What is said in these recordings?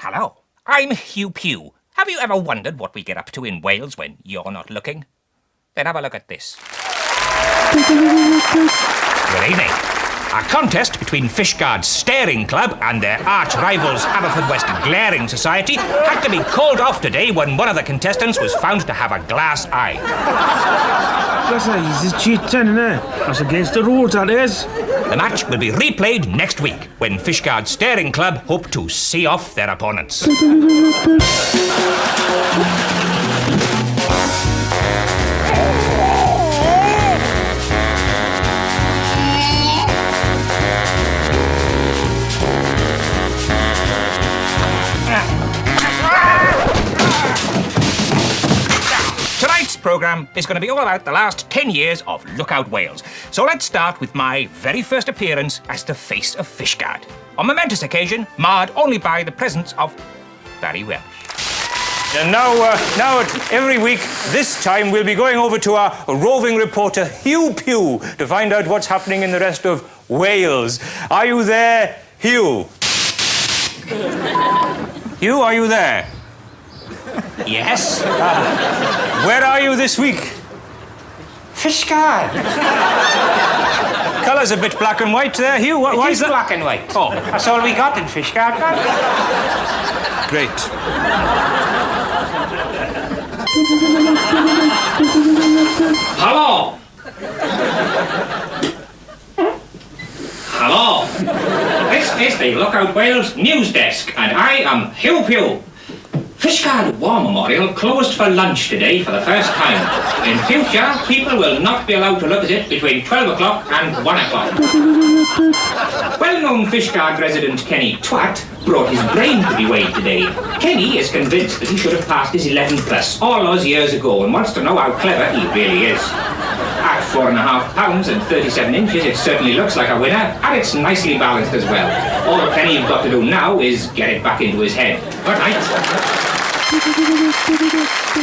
Hello, I'm Hugh Pugh. Have you ever wondered what we get up to in Wales when you're not looking? Then have a look at this. Good evening. A contest between Fishguard's Staring Club and their arch rivals Haverfordwest Glaring Society had to be called off today when one of the contestants was found to have a glass eye. He's cheating, innit? That's against the rules, that is. The match will be replayed next week when Fishguard's Staring Club hope to see off their opponents. Tonight's programme is going to be all about the last 10 years of Lookout Wales. So let's start with my very first appearance as the face of Fishguard. A momentous occasion, marred only by the presence of Barry Welsh. And now every week, this time we'll be going over to our roving reporter Hugh Pugh to find out what's happening in the rest of Wales. Are you there, Hugh? Hugh, are you there? Yes? Where are you this week? Fishguard. Colour's a bit black and white there, Hugh. Why is that? Black and white. Oh, That's all we got in Fishguard. great. Hello! Hello! This is the Lookout Wales news desk, and I am Hugh Pugh. Fishguard War Memorial closed for lunch today for the first time. In future, people will not be allowed to look at it between 12 o'clock and 1 o'clock. Well-known Fishguard resident Kenny Twat brought his brain to be weighed today. Kenny is convinced that he should have passed his 11 plus all those years ago and wants to know how clever he really is. At 4.5 pounds and 37 inches, it certainly looks like a winner, and it's nicely balanced as well. All Kenny's got to do now is get it back into his head. Good night.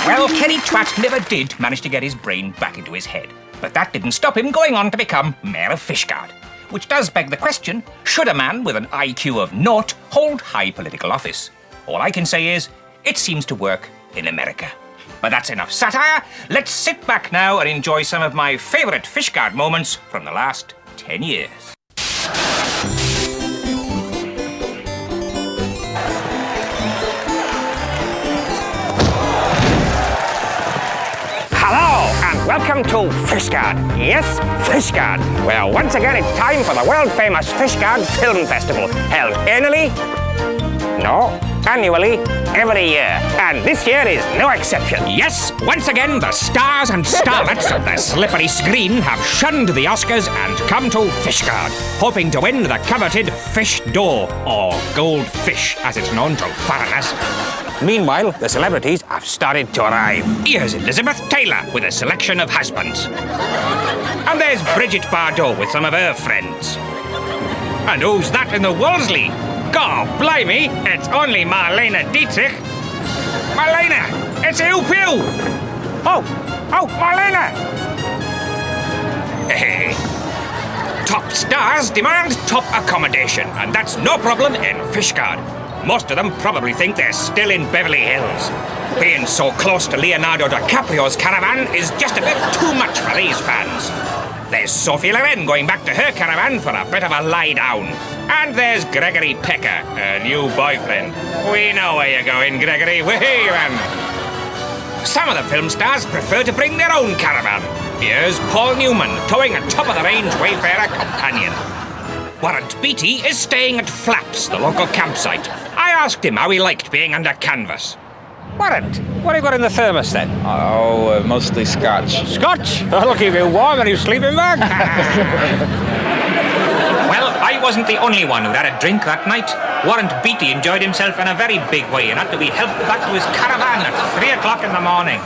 Well, Kenny Twat never did manage to get his brain back into his head, but that didn't stop him going on to become Mayor of Fishguard. Which does beg the question, should a man with an IQ of 0 hold high political office? All I can say is, it seems to work in America. But that's enough satire. Let's sit back now and enjoy some of my favourite Fishguard moments from the last 10 years. Hello, and welcome to Fishguard. Yes, Fishguard. Well, once again, it's time for the world-famous Fishguard Film Festival, held annually? No, annually, every year. And this year is no exception. Yes, once again, the stars and starlets of the slippery screen have shunned the Oscars and come to Fishguard, hoping to win the coveted Fish D'Or, or Gold Fish, as it's known to foreigners. Meanwhile, the celebrities have started to arrive. Here's Elizabeth Taylor with a selection of husbands. And there's Bridget Bardot with some of her friends. And who's that in the Wolseley? God blimey, it's only Marlena Dietrich. Marlena, it's Hugh Pugh. Oh, Marlena! Top stars demand top accommodation, and that's no problem in Fishguard. Most of them probably think they're still in Beverly Hills. Being so close to Leonardo DiCaprio's caravan is just a bit too much for these fans. There's Sophie Loren going back to her caravan for a bit of a lie down. And there's Gregory Pecker, her new boyfriend. We know where you're going, Gregory. We're here, man. Some of the film stars prefer to bring their own caravan. Here's Paul Newman towing a top-of-the-range Wayfarer companion. Warrant Beatty is staying at Flaps, the local campsite. I asked him how he liked being under canvas. Warrant, what have you got in the thermos then? Oh, mostly scotch. Scotch? That'll keep you warm in your sleeping bag. Well, I wasn't the only one who'd had a drink that night. Warrant Beatty enjoyed himself in a very big way and had to be helped back to his caravan at 3 o'clock in the morning.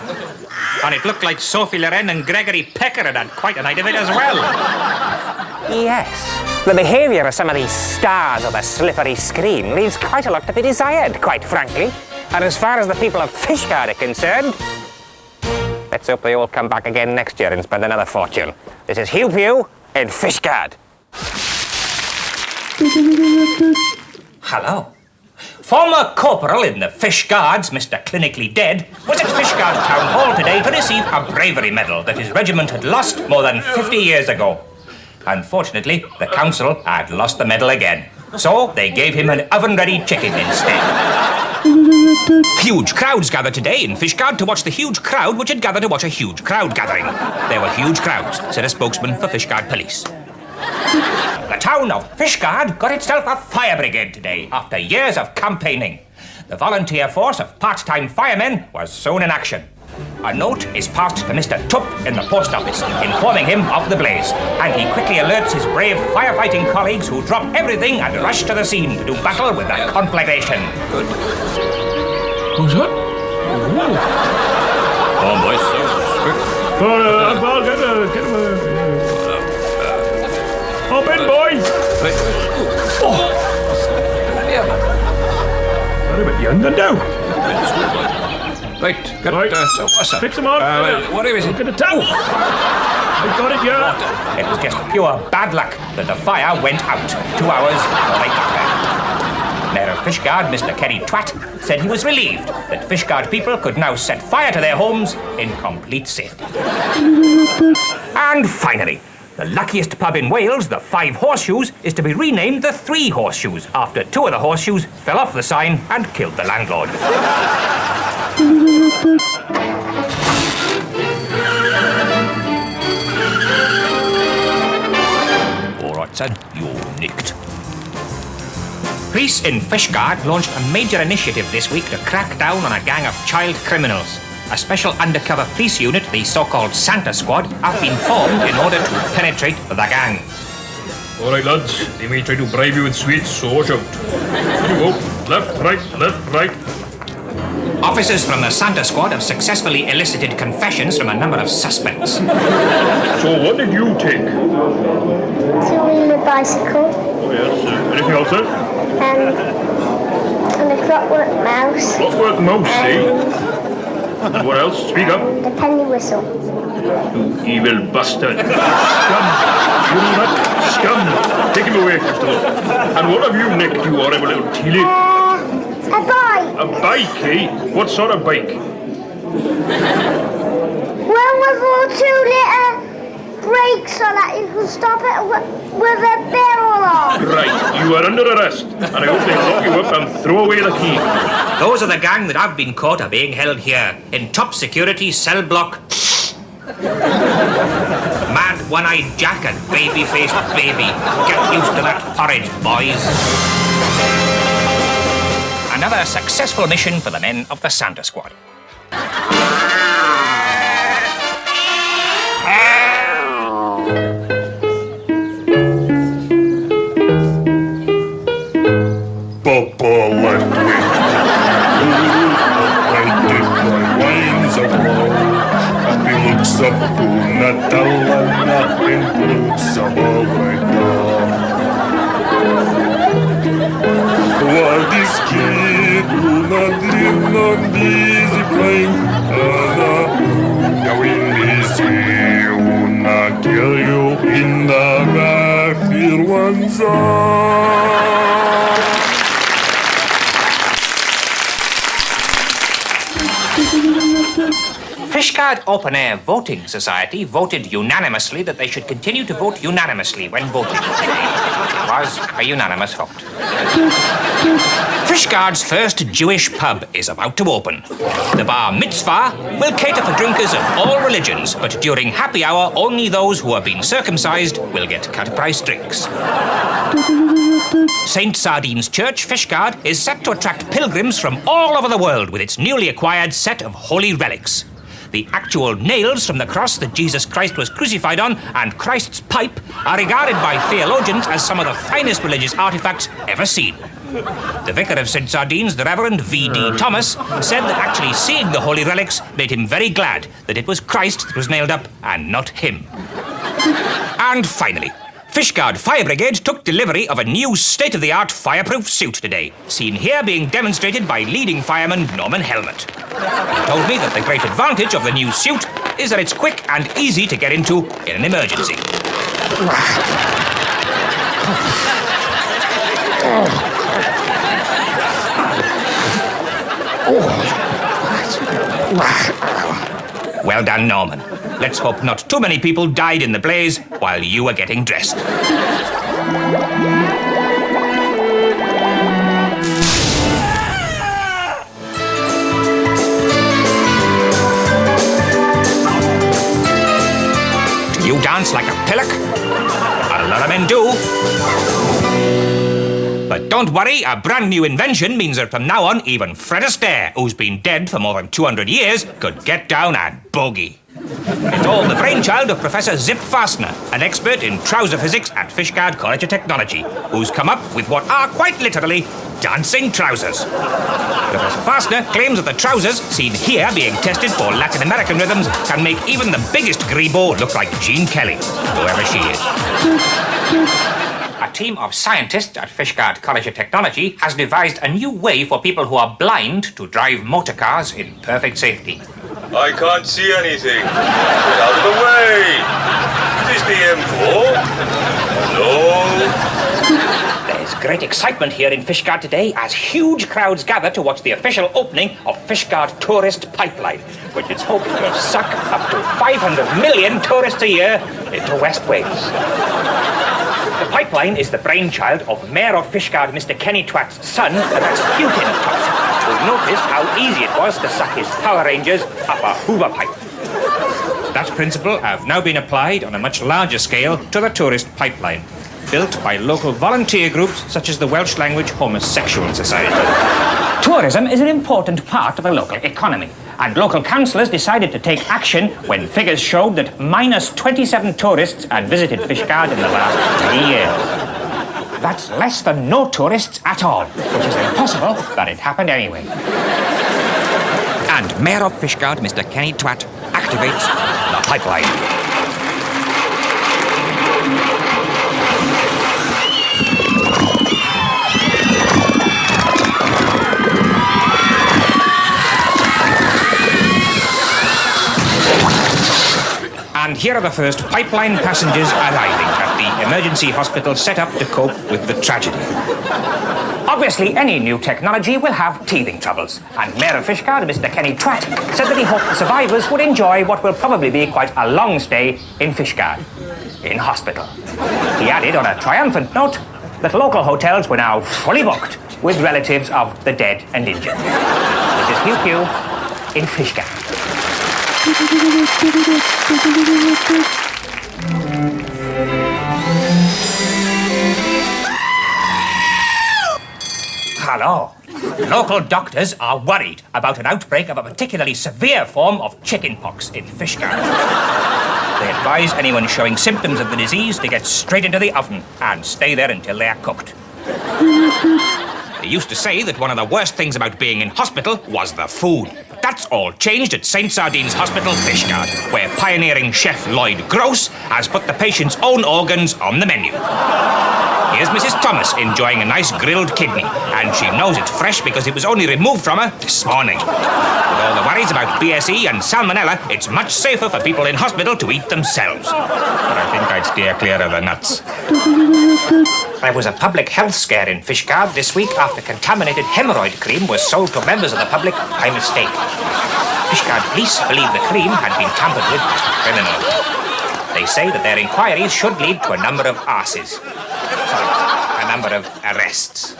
And it looked like Sophie Loren and Gregory Pecker had quite a night of it as well. Yes. The behaviour of some of these stars of the slippery screen leaves quite a lot to be desired, quite frankly. And as far as the people of Fishguard are concerned, let's hope they all come back again next year and spend another fortune. This is Hugh Pugh in Fishguard. Hello. former corporal in the Fishguards, Mr. Clinically Dead, was at Fishguard Town Hall today to receive a bravery medal that his regiment had lost more than 50 years ago. Unfortunately, the council had lost the medal again, so they gave him an oven-ready chicken instead. Huge crowds gathered today in Fishguard to watch the huge crowd which had gathered to watch a huge crowd gathering. There were huge crowds, said a spokesman for Fishguard Police. The town of Fishguard got itself a fire brigade today after years of campaigning. The volunteer force of part-time firemen was soon in action. A note is passed to Mr. Tupp in the post office, informing him of the blaze, and he quickly alerts his brave firefighting colleagues who drop everything and rush to the scene to do battle with the conflagration. Good. Who's that? Oh, boys, Paul, get him. Hop in, boys. They're a bit younger now. Right, good. Right. So what's that? Fix him on. What is it? Look at the towel. I got it, yeah. It was just pure bad luck that the fire went out 2 hours before they got there. Mayor of Fishguard, Mr. Kerry Twat, said he was relieved that Fishguard people could now set fire to their homes in complete safety. And finally, the luckiest pub in Wales, the Five Horseshoes, is to be renamed the Three Horseshoes after 2 of the horseshoes fell off the sign and killed the landlord. All right, son, you're nicked. Police in Fishguard launched a major initiative this week to crack down on a gang of child criminals. A special undercover police unit, the so-called Santa Squad, have been formed in order to penetrate the gang. All right, lads. They may try to bribe you with sweets, so watch out. You go. Left, right. Officers from the Santa Squad have successfully elicited confessions from a number of suspects. So what did you take? Two-wheeler bicycle. Oh, yes. Anything else, sir? And a clockwork mouse. Clockwork mouse, eh? And what else? Speak up. The penny whistle. You evil bastard. Scum. You know that? Scum. Take him away, Crystal. And what have you nicked, you horrible little tealy? A bike. A bike, eh? What sort of bike? Well, with all 2-litre brakes so that you can stop it with a barrel on. Right, you are under arrest. And I hope they lock you up and throw away the key. Those are the gang that have been caught are being held here in top security cell block. Mad one-eyed Jack and baby-faced baby. Get used to that porridge, boys. Another successful mission for the men of the Santa Squad. Papa Ludwig, I did my wines aglow, and he looks up to Natala includes a What is kid, una dream on easy playing, the wind is here, una kill you in the battlefield once Fishguard Open Air Voting Society voted unanimously that they should continue to vote unanimously when voting. It was a unanimous vote. Fishguard's first Jewish pub is about to open. The bar Mitzvah will cater for drinkers of all religions, but during happy hour, only those who have been circumcised will get cut-price drinks. St. Sardine's Church, Fishguard, is set to attract pilgrims from all over the world with its newly acquired set of holy relics. The actual nails from the cross that Jesus Christ was crucified on and Christ's pipe are regarded by theologians as some of the finest religious artifacts ever seen. The vicar of St. Sardines, the Reverend V.D. Thomas, said that actually seeing the holy relics made him very glad that it was Christ that was nailed up and not him. And finally, Fishguard Fire Brigade took delivery of a new state-of-the-art fireproof suit today, seen here being demonstrated by leading fireman Norman Helmet. He told me that the great advantage of the new suit is that it's quick and easy to get into in an emergency. Well done, Norman. Let's hope not too many people died in the blaze while you were getting dressed. Do you dance like a pillock? A lot of men do. But don't worry, a brand new invention means that from now on, even Fred Astaire, who's been dead for more than 200 years, could get down and boogie. It's all the brainchild of Professor Zip Fastener, an expert in trouser physics at Fishguard College of Technology, who's come up with what are quite literally dancing trousers. Professor Fastener claims that the trousers, seen here being tested for Latin American rhythms, can make even the biggest grebo look like Gene Kelly, whoever she is. A team of scientists at Fishguard College of Technology has devised a new way for people who are blind to drive motor cars in perfect safety. I can't see anything. Get out of the way! Is this the M4? No. There's great excitement here in Fishguard today as huge crowds gather to watch the official opening of Fishguard Tourist Pipeline, which is hoped to suck up to 500 million tourists a year into West Wales. The pipeline is the brainchild of Mayor of Fishguard, Mr. Kenny Twat's son, and that's Hugh Twat, who noticed how easy it was to suck his Power Rangers up a Hoover pipe. That principle have now been applied on a much larger scale to the tourist pipeline, built by local volunteer groups such as the Welsh Language Homosexual Society. Tourism is an important part of the local economy, and local councillors decided to take action when figures showed that minus 27 tourists had visited Fishguard in the last 3 years. That's less than no tourists at all, which is impossible, but it happened anyway. And Mayor of Fishguard, Mr. Kenny Twat, activates the pipeline. And here are the first pipeline passengers arriving at the emergency hospital set up to cope with the tragedy. Obviously, any new technology will have teething troubles, and Mayor of Fishguard, Mr. Kenny Twat, said that he hoped the survivors would enjoy what will probably be quite a long stay in Fishguard, in hospital. He added on a triumphant note that local hotels were now fully booked with relatives of the dead and injured. This is Hugh Pugh in Fishguard. Hello. Local doctors are worried about an outbreak of a particularly severe form of chickenpox in Fishguard. They advise anyone showing symptoms of the disease to get straight into the oven and stay there until they are cooked. They used to say that one of the worst things about being in hospital was the food. That's all changed at St. Sardines Hospital, Fishguard, where pioneering chef Lloyd Gross has put the patient's own organs on the menu. Here's Mrs. Thomas enjoying a nice grilled kidney, and she knows it's fresh because it was only removed from her this morning. With all the worries about BSE and salmonella, it's much safer for people in hospital to eat themselves. But I think I'd steer clear of the nuts. There was a public health scare in Fishguard this week after contaminated hemorrhoid cream was sold to members of the public by mistake. Fishguard police believe the cream had been tampered with criminally. They say that their inquiries should lead to a number of a number of arrests.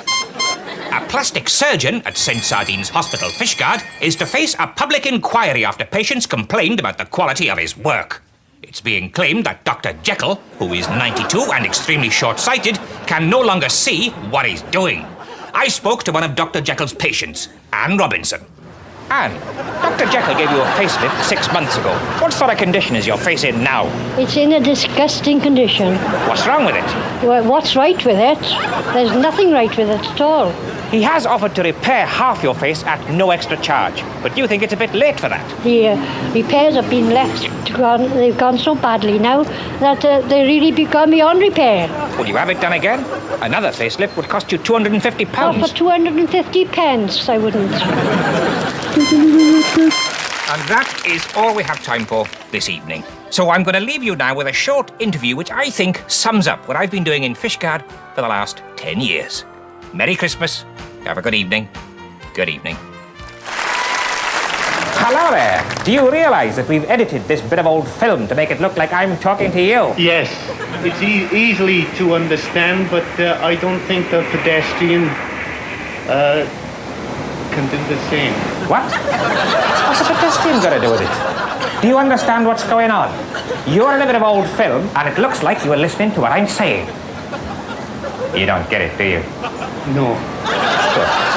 A plastic surgeon at St. Sardines Hospital, Fishguard, is to face a public inquiry after patients complained about the quality of his work. It's being claimed that Dr. Jekyll, who is 92 and extremely short-sighted, can no longer see what he's doing. I spoke to one of Dr. Jekyll's patients, Anne Robinson. Anne, Dr. Jekyll gave you a facelift 6 months ago. What sort of condition is your face in now? It's in a disgusting condition. What's wrong with it? Well, what's right with it? There's nothing right with it at all. He has offered to repair half your face at no extra charge, but do you think it's a bit late for that? The repairs have been they've gone so badly now that they really become beyond repair. Will you have it done again? Another facelift would cost you £250. Not for 250 pence, I wouldn't. And that is all we have time for this evening. So I'm going to leave you now with a short interview which I think sums up what I've been doing in Fishguard for the last 10 years. Merry Christmas. Have a good evening. Good evening. Hello there. Do you realise that we've edited this bit of old film to make it look like I'm talking to you? Yes, it's easily to understand, but I don't think the pedestrian can do the same. What? What's a pedestrian got to do with it? Do you understand what's going on? You're in a bit of old film, and it looks like you are listening to what I'm saying. You don't get it, do you? No. Good.